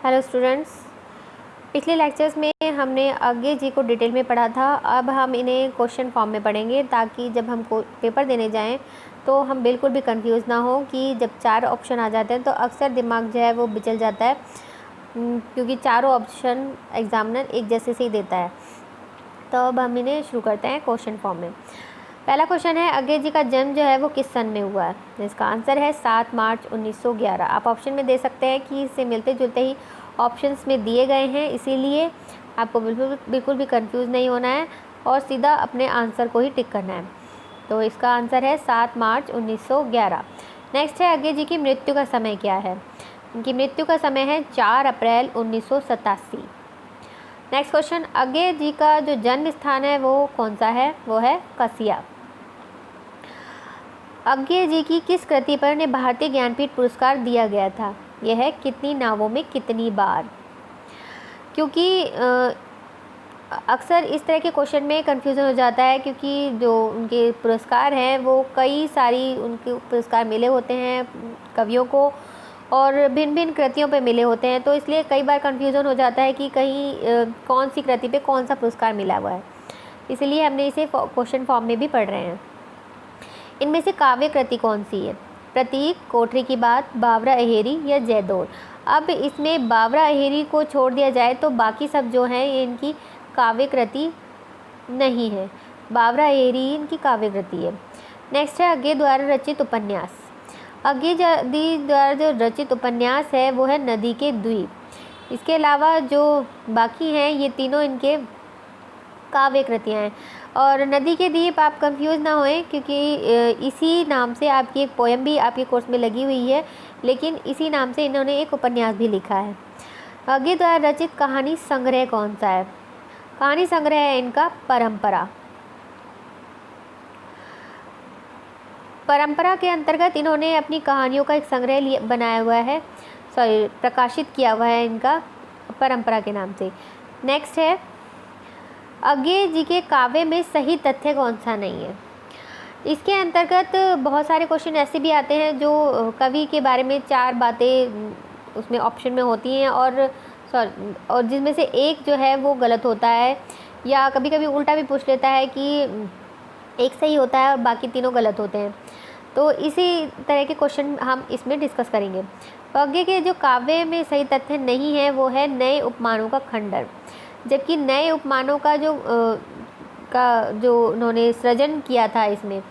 Hello students, पिछले lectures में हमने अज्ञे जी को डिटेल में पढ़ा था। अब हम इन्हें क्वेश्चन फॉर्म में पढ़ेंगे ताकि जब हम पेपर देने जाएं तो हम बिल्कुल भी कंफ्यूज ना हो कि जब 4 ऑप्शन आ जाते हैं तो अक्सर दिमाग जो है वो बिचल जाता है, क्योंकि चारों ऑप्शन एग्जामिनर एक जैसे से ही देता है। तो अब हम इन्हें शुरू करते हैं क्वेश्चन फॉर्म में। पहला क्वेश्चन है, अज्ञे जी का जन्म जो है वो किस सन में हुआ है? इसका आंसर है 7 मार्च 1911। आप ऑप्शन में दे सकते हैं कि इससे मिलते जुलते ही ऑप्शंस में दिए गए हैं, इसीलिए आपको बिल्कुल भी कंफ्यूज नहीं होना है और सीधा अपने आंसर को ही टिक करना है। तो इसका आंसर है 7 मार्च 1911। नेक्स्ट है, अज्ञे जी की मृत्यु का समय क्या है? उनकी मृत्यु का समय है 4 अप्रैल 1987। नेक्स्ट क्वेश्चन, अज्ञे जी का जो जन्म स्थान है वो कौन सा है? वो है कसिया। अज्ञे जी की किस कृति पर उन्हें भारतीय ज्ञानपीठ पुरस्कार दिया गया था? यह है कितनी नावों में कितनी बार। क्योंकि अक्सर इस तरह के क्वेश्चन में कंफ्यूजन हो जाता है, क्योंकि जो उनके पुरस्कार हैं वो कई सारी उनके पुरस्कार मिले होते हैं कवियों को और भिन्न भिन्न कृतियों पे मिले होते हैं, तो इसलिए कई बार कंफ्यूजन हो जाता है कि कहीं कौन सी कृति पे कौन सा पुरस्कार मिला हुआ है। इसलिए हमने इसे क्वेश्चन फॉर्म में भी पढ़ रहे हैं। इनमें से काव्य कृति कौन सी है? प्रतीक, कोठरी की बात, बावरा अहेरी या जयदौर। अब इसमें बावरा अहेरी को छोड़ दिया जाए तो बाकी सब जो हैं ये इनकी काव्य कृति नहीं है। बावरा अहेरी इनकी काव्य कृति है। नेक्स्ट है, अज्ञे द्वारा रचित उपन्यास। अज्ञे जी द्वारा जो रचित उपन्यास है वो है नदी के द्वीप। इसके अलावा जो बाकी हैं ये तीनों इनके काव्य कृतियाँ हैं। और नदी के द्वीप आप कंफ्यूज ना होएं, क्योंकि इसी नाम से आपकी एक पोएम भी आपके कोर्स में लगी हुई है, लेकिन इसी नाम से इन्होंने एक उपन्यास भी लिखा है। अज्ञे द्वारा रचित कहानी संग्रह कौन सा है? कहानी संग्रह है इनका परंपरा। परंपरा के अंतर्गत इन्होंने अपनी कहानियों का एक संग्रह बनाया हुआ है, प्रकाशित किया हुआ है इनका परंपरा के नाम से। नेक्स्ट है, अज्ञे जी के काव्य में सही तथ्य कौन सा नहीं है? इसके अंतर्गत बहुत सारे क्वेश्चन ऐसे भी आते हैं जो कवि के बारे में 4 बातें उसमें ऑप्शन में होती हैं और जिसमें से एक जो है वो गलत होता है, या कभी कभी उल्टा भी पूछ लेता है कि एक सही होता है और बाकी तीनों गलत होते हैं। तो इसी तरह के क्वेश्चन हम इसमें डिस्कस करेंगे। अज्ञे के जो काव्य में सही तथ्य नहीं है वो है नए उपमानों का खंडन। जबकि नए उपमानों का जो उन्होंने सृजन किया था, इसमें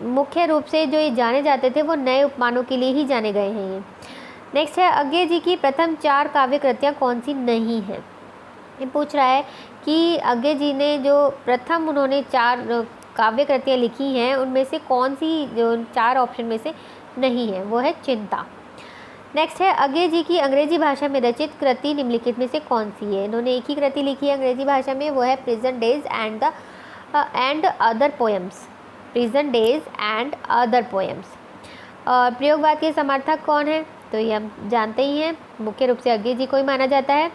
मुख्य रूप से जो ये जाने जाते थे वो नए उपमानों के लिए ही जाने गए हैं ये। नेक्स्ट है, अज्ञे जी की प्रथम 4 काव्य कृतियाँ कौन सी नहीं है? ये पूछ रहा है कि अज्ञे जी ने जो प्रथम उन्होंने 4 काव्य कृतियाँ लिखी हैं उनमें से कौन सी जो 4 ऑप्शन में से नहीं है? वो है चिंता। नेक्स्ट है, अज्ञे जी की अंग्रेजी भाषा में रचित कृति निम्नलिखित में से कौन सी है? इन्होंने एक ही कृति लिखी है अंग्रेजी भाषा में, वो है present days and other poems. Present days and other poems. और प्रयोगवाद के समर्थक कौन है? तो ये हम जानते ही हैं, मुख्य रूप से अज्ञे जी को ही माना जाता है।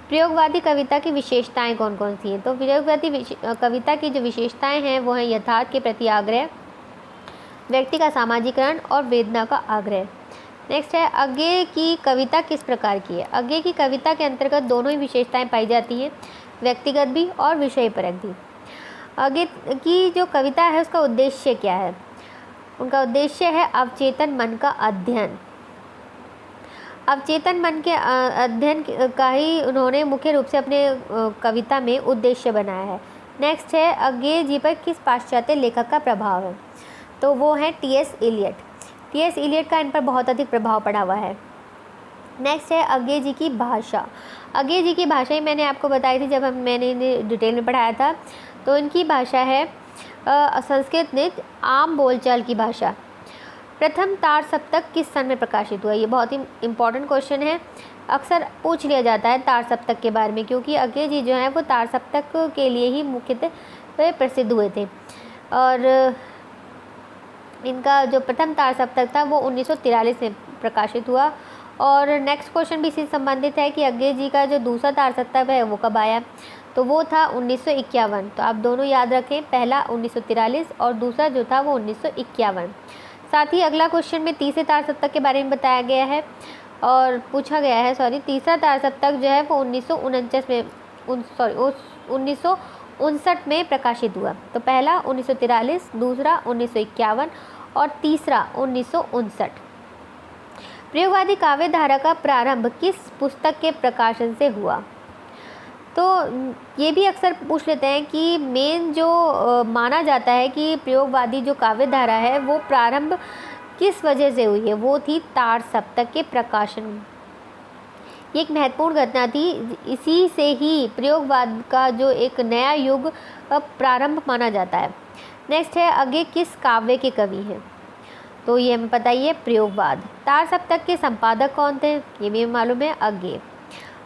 प्रयोगवादी कविता की विशेषताएं कौन कौन सी हैं? तो प्रयोगवादी कविता की जो विशेषताएं हैं वो हैं यथार्थ के प्रति आग्रह, व्यक्ति का सामाजिकरण और वेदना का आग्रह। नेक्स्ट है, अज्ञे की कविता किस प्रकार की है? अज्ञे की कविता के अंतर्गत दोनों ही विशेषताएं पाई जाती हैं, व्यक्तिगत भी और विषय परक भी। अज्ञे की जो कविता है उसका उद्देश्य क्या है? उनका उद्देश्य है अवचेतन मन का अध्ययन। अवचेतन मन के अध्ययन का ही उन्होंने मुख्य रूप से अपने कविता में उद्देश्य बनाया है। नेक्स्ट है, अज्ञे जी पर किस पाश्चात्य लेखक का प्रभाव है? तो वो है टी.एस. इलियट। टी.एस. इलियट का इन पर बहुत अधिक प्रभाव पड़ा हुआ है। नेक्स्ट है, अज्ञे जी की भाषा। अज्ञे जी की भाषा ही मैंने आपको बताई थी जब मैंने इन्हें डिटेल में पढ़ाया था। तो इनकी भाषा है संस्कृत नृत्य आम बोलचाल की भाषा। प्रथम तार सप्तक किस सन में प्रकाशित हुआ? ये बहुत ही इम्पोर्टेंट क्वेश्चन है, अक्सर पूछ लिया जाता है तार सप्तक के बारे में, क्योंकि अज्ञे जी जो हैं वो तार सप्तक के लिए ही मुख्यतः प्रसिद्ध हुए थे। और इनका जो प्रथम तार सप्तक था वो 1943 में प्रकाशित हुआ। और नेक्स्ट क्वेश्चन भी इससे संबंधित है कि अज्ञे जी का जो दूसरा तार सप्तक है वो कब आया? तो वो था 1951। तो आप दोनों याद रखें, पहला 1943 और दूसरा जो था वो 1951। साथ ही अगला क्वेश्चन में तीसरे तार सप्तक के बारे में बताया गया है। और पूछा गया है तीसरा तार सप्तक जो है वो 1949 में 1959 में प्रकाशित हुआ। तो पहला 1943, दूसरा 1951 और तीसरा 1959। प्रयोगवादी काव्य धारा का प्रारंभ किस पुस्तक के प्रकाशन से हुआ? तो ये भी अक्सर पूछ लेते हैं कि मेन जो माना जाता है कि प्रयोगवादी जो काव्य धारा है वो प्रारंभ किस वजह से हुई है, वो थी तार सप्तक के प्रकाशन। ये एक महत्वपूर्ण घटना थी, इसी से ही प्रयोगवाद का जो एक नया युग प्रारंभ माना जाता है। नेक्स्ट है अज्ञे किस काव्य के कवि हैं? तो ये हमें पता ही है, प्रयोगवाद। तार सप्तक के संपादक कौन थे? ये भी मालूम है, अज्ञे।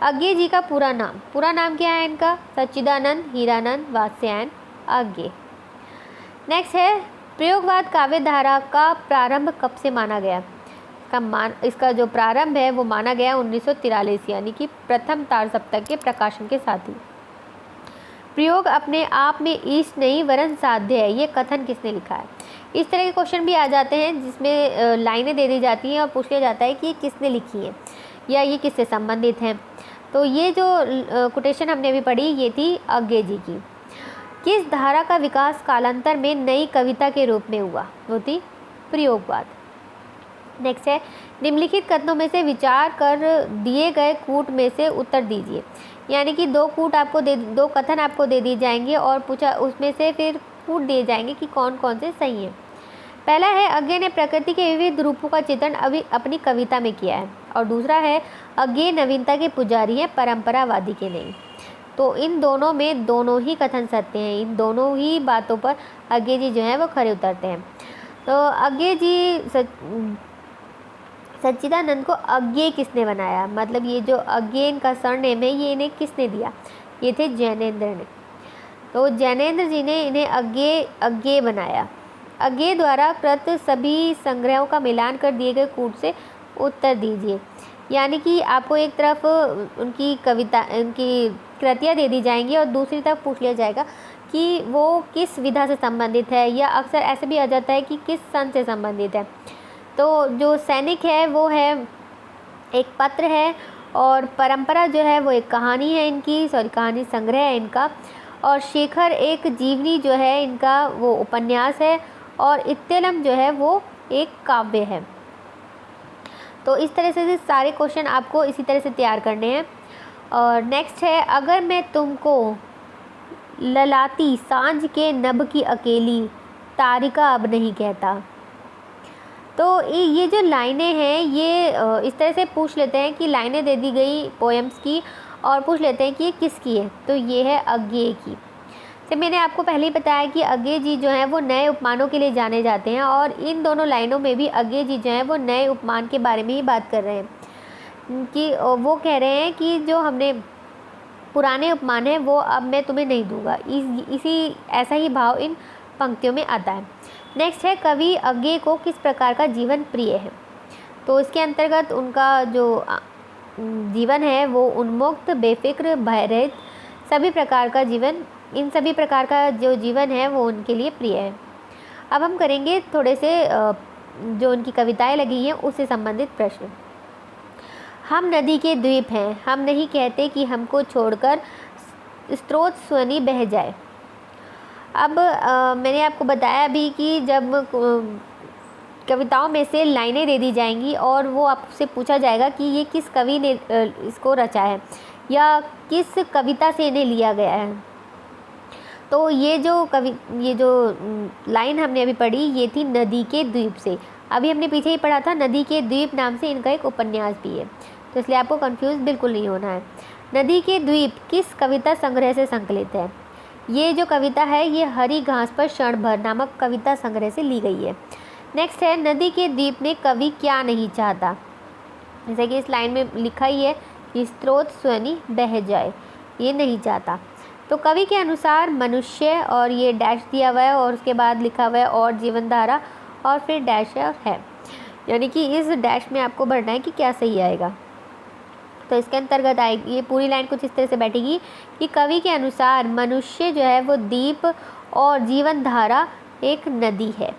अज्ञे जी का पूरा नाम क्या है इनका? सच्चिदानंद हीरानंद वात्स्यायन अज्ञे। नेक्स्ट है प्रयोगवाद काव्य धारा का प्रारंभ कब से माना गया? इसका जो प्रारंभ है वो माना गया 1943, यानी कि प्रथम तार सप्तक के प्रकाशन के साथ ही। प्रयोग अपने आप में ईष्ट नहीं वरन साध्य है, ये कथन किसने लिखा है? इस तरह के क्वेश्चन भी आ जाते हैं जिसमें लाइनें दे दी जाती हैं और पूछ लिया जाता है कि ये किसने लिखी है या ये किससे संबंधित हैं। तो ये जो कोटेशन हमने अभी पढ़ी ये थी अज्ञे जी की। किस धारा का विकास कालांतर में नई कविता के रूप में हुआ? वो थी प्रयोगवाद। नेक्स्ट है निम्नलिखित कथनों में से विचार कर दिए गए कूट में से उत्तर दीजिए। यानी कि दो कथन आपको दे दिए जाएंगे और पूछा उसमें से फिर कूट दिए जाएंगे कि कौन कौन से सही हैं। पहला है अज्ञे ने प्रकृति के विविध रूपों का चित्रण अपनी कविता में किया है, और दूसरा है अज्ञे नवीनता के पुजारी हैं, परंपरावादी के नहीं। तो इन दोनों में दोनों ही कथन सत्य हैं, इन दोनों ही बातों पर अज्ञे जी जो है वो खरे उतरते हैं। तो अज्ञे जी सच्चिदानंद को अज्ञे किसने बनाया? मतलब ये जो अज्ञे इनका सरनेम है ये इन्हें किसने दिया? ये थे जैनेन्द्र ने। तो जैनेन्द्र जी ने इन्हें अज्ञे बनाया। अज्ञे द्वारा कृत सभी संग्रहों का मिलान कर दिए गए कूट से उत्तर दीजिए। यानी कि आपको एक तरफ उनकी कृतियाँ दे दी जाएंगी और दूसरी तरफ पूछ लिया जाएगा कि वो किस विधा से संबंधित है, या अक्सर ऐसे भी आ जाता है कि किस सन से संबंधित है। तो जो सैनिक है वो है एक पत्र है, और परंपरा जो है वो एक कहानी है इनकी, कहानी संग्रह है इनका, और शेखर एक जीवनी जो है इनका वो उपन्यास है, और इत्तेलम जो है वो एक काव्य है। तो इस तरह से सारे क्वेश्चन आपको इसी तरह से तैयार करने हैं। और नेक्स्ट है अगर मैं तुमको ललाती सांझ के नभ की अकेली तारिका अब नहीं कहता। तो ये जो लाइनें हैं ये इस तरह से पूछ लेते हैं कि लाइनें दे दी गई पोएम्स की और पूछ लेते हैं कि ये किसकी है। तो ये है अज्ञे की। तो मैंने आपको पहले ही बताया कि अज्ञे जी जो हैं वो नए उपमानों के लिए जाने जाते हैं, और इन दोनों लाइनों में भी अज्ञे जी जो हैं वो नए उपमान के बारे में ही बात कर रहे हैं कि वो कह रहे हैं कि जो हमने पुराने उपमान हैं वो अब मैं तुम्हें नहीं दूंगा। इसी ऐसा ही भाव इन पंक्तियों में आता है। नेक्स्ट है कवि अज्ञे को किस प्रकार का जीवन प्रिय है। तो इसके अंतर्गत उनका जो जीवन है वो उन्मुक्त, बेफिक्र, भयरहित सभी प्रकार का जीवन, इन सभी प्रकार का जो जीवन है वो उनके लिए प्रिय है। अब हम करेंगे थोड़े से जो उनकी कविताएं लगी हैं उससे संबंधित प्रश्न। हम नदी के द्वीप हैं, हम नहीं कहते कि हमको छोड़कर स्रोत स्वनी बह जाए। अब मैंने आपको बताया अभी कि जब कविताओं में से लाइनें दे दी जाएंगी और वो आपसे पूछा जाएगा कि ये किस कवि ने इसको रचा है या किस कविता से इन्हें लिया गया है। तो ये जो लाइन हमने अभी पढ़ी ये थी नदी के द्वीप से। अभी हमने पीछे ही पढ़ा था नदी के द्वीप नाम से इनका एक उपन्यास भी है, तो इसलिए आपको कंफ्यूज बिल्कुल नहीं होना है। नदी के द्वीप किस कविता संग्रह से संकलित है? ये जो कविता है ये हरी घास पर क्षण भर नामक कविता संग्रह से ली गई है। नेक्स्ट है नदी के द्वीप में कवि क्या नहीं चाहता। जैसे कि इस लाइन में लिखा ही है कि स्रोत स्वनी बह जाए, ये नहीं चाहता। तो कवि के अनुसार मनुष्य, और ये डैश दिया हुआ है और उसके बाद लिखा हुआ है और जीवन धारा, और फिर डैश है, यानी कि इस डैश में आपको भरना है कि क्या सही आएगा। तो इसके अंतर्गत आएगी ये पूरी लाइन कुछ इस तरह से बैठेगी कि कवि के अनुसार मनुष्य जो है वो द्वीप और जीवन धारा एक नदी है।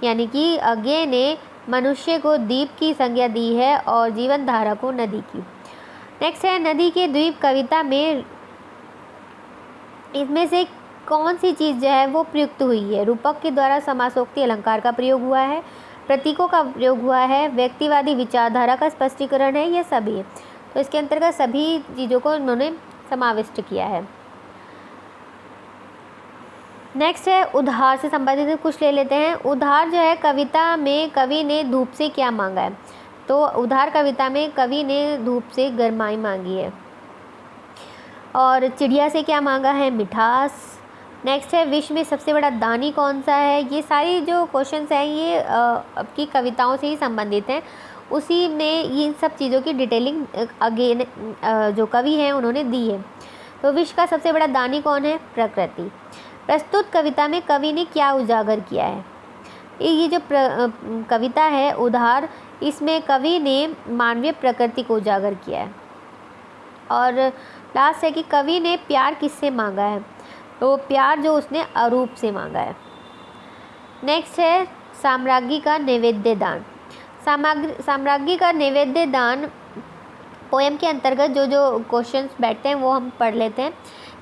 यानी कि अज्ञे ने मनुष्य को द्वीप की संज्ञा दी है और जीवन धारा को नदी की। नेक्स्ट है नदी के द्वीप कविता में इसमें से कौन सी चीज़ जो है वो प्रयुक्त हुई है? रूपक के द्वारा समासोक्ति अलंकार का प्रयोग हुआ है, प्रतीकों का प्रयोग हुआ है, व्यक्तिवादी विचारधारा का स्पष्टीकरण है, या सभी है? तो इसके अंतर्गत सभी चीज़ों को उन्होंने समाविष्ट किया है। नेक्स्ट है उधार से संबंधित कुछ ले लेते हैं। उधार जो है कविता में कवि ने धूप से क्या मांगा है? तो उधार कविता में कवि ने धूप से गरमाई मांगी है। और चिड़िया से क्या मांगा है? मिठास। नेक्स्ट है विश्व में सबसे बड़ा दानी कौन सा है? ये सारी जो क्वेश्चंस हैं ये आपकी कविताओं से ही संबंधित हैं, उसी में इन सब चीज़ों की डिटेलिंग अगेन जो कवि हैं उन्होंने दी है। तो विश्व का सबसे बड़ा दानी कौन है? प्रकृति। प्रस्तुत कविता में कवि ने क्या उजागर किया है? ये जो कविता है उधार, इसमें कवि ने मानवीय प्रकृति को उजागर किया है। और लास्ट है कि कवि ने प्यार किससे मांगा है? तो प्यार जो उसने अरूप से मांगा है। नेक्स्ट है साम्राज्ञी का नैवेद्य दान। साम्राज्ञी का नैवेद्य दान पोएम के अंतर्गत जो जो क्वेश्चंस बैठते हैं वो हम पढ़ लेते हैं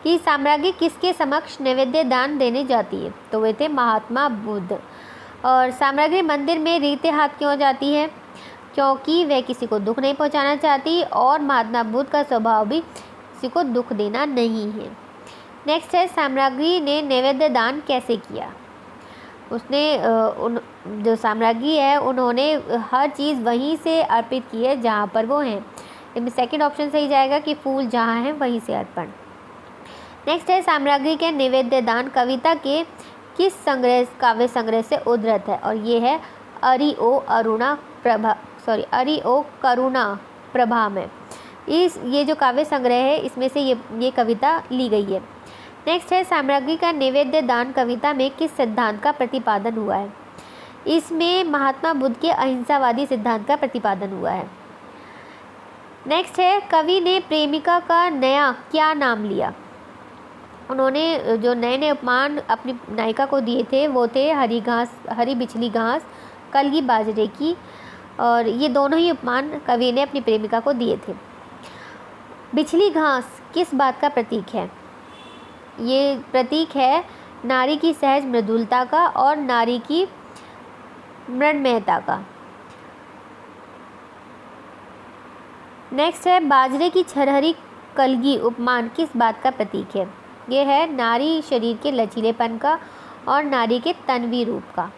कि साम्राज्ञी किसके समक्ष नैवेद्य दान देने जाती है? तो वे थे महात्मा बुद्ध। और साम्राज्ञी मंदिर में रीते हाथ क्यों जाती है? क्योंकि वह किसी को दुख नहीं पहुंचाना चाहती और महात्मा बुद्ध का स्वभाव भी किसी को दुख देना नहीं है। नेक्स्ट है साम्राज्ञी ने नैवेद्य दान कैसे किया? उसने जो साम्राज्ञी है उन्होंने हर चीज़ वहीं से अर्पित की है जहाँ पर वो हैं। इसमें सेकंड ऑप्शन सही जाएगा कि फूल जहाँ हैं वहीं से अर्पण। नेक्स्ट है साम्राज्ञी के नैवेद्य दान कविता के किस संग्रह काव्य संग्रह से उद्धृत है? और ये है अरि ओ करुणा प्रभा में। ये जो काव्य संग्रह है इसमें से ये कविता ली गई है। नेक्स्ट है साम्राज्ञी का नैवेद्य दान कविता में किस सिद्धांत का प्रतिपादन हुआ है? इसमें महात्मा बुद्ध के अहिंसावादी सिद्धांत का प्रतिपादन हुआ है। नेक्स्ट है कवि ने प्रेमिका का नया क्या नाम लिया? उन्होंने जो नए नए उपमान अपनी नायिका को दिए थे वो थे हरी बिछली घास, कलगी बाजरे की। और ये दोनों ही उपमान कवि ने अपनी प्रेमिका को दिए थे। बिछली घास किस बात का प्रतीक है? ये प्रतीक है नारी की सहज मृदुलता का और नारी की मृण्मयता का। नेक्स्ट है बाजरे की छरहरी कलगी उपमान किस बात का प्रतीक है? ये है नारी शरीर के लचीलेपन का और नारी के तन्वी रूप का।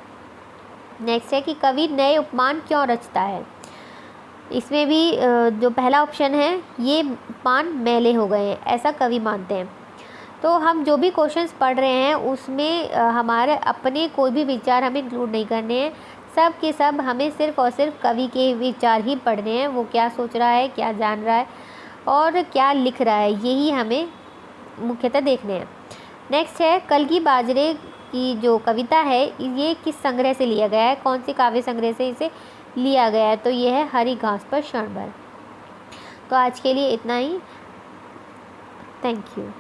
नेक्स्ट है कि कवि नए उपमान क्यों रचता है? इसमें भी जो पहला ऑप्शन है ये उपमान मैले हो गए हैं, ऐसा कवि मानते हैं। तो हम जो भी क्वेश्चंस पढ़ रहे हैं उसमें हमारे अपने कोई भी विचार हमें इंक्लूड नहीं करने हैं, सब के सब हमें सिर्फ़ और सिर्फ कवि के विचार ही पढ़ने हैं। वो क्या सोच रहा है, क्या जान रहा है और क्या लिख रहा है, यही हमें मुख्यतः देखने हैं। नेक्स्ट है कलगी बाजरे की जो कविता है ये किस संग्रह से लिया गया है? कौन सी काव्य संग्रह से इसे लिया गया है? तो ये है हरी घास पर क्षण भर। तो आज के लिए इतना ही। Thank you.